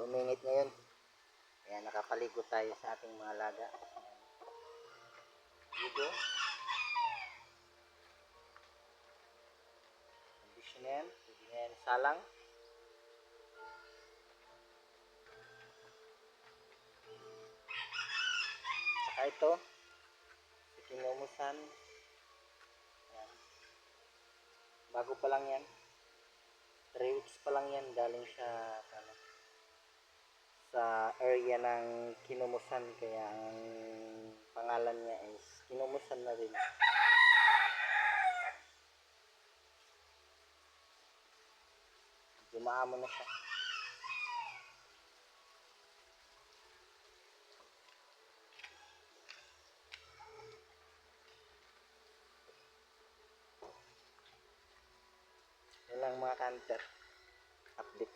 medyo umingit ngayon. Kaya nakapaligo tayo sa ating mga alaga. Ligo. Condition yan. Pwede na yan salang. Saka ito. Kinumusan. Yan. Bago pa lang yan. 3 weeks pa lang yan. Galing siya sa area ng Kinumusan, kaya ang pangalan niya is Kinumusan na rin. Dumaamo na siya. Yan lang mga kanter, update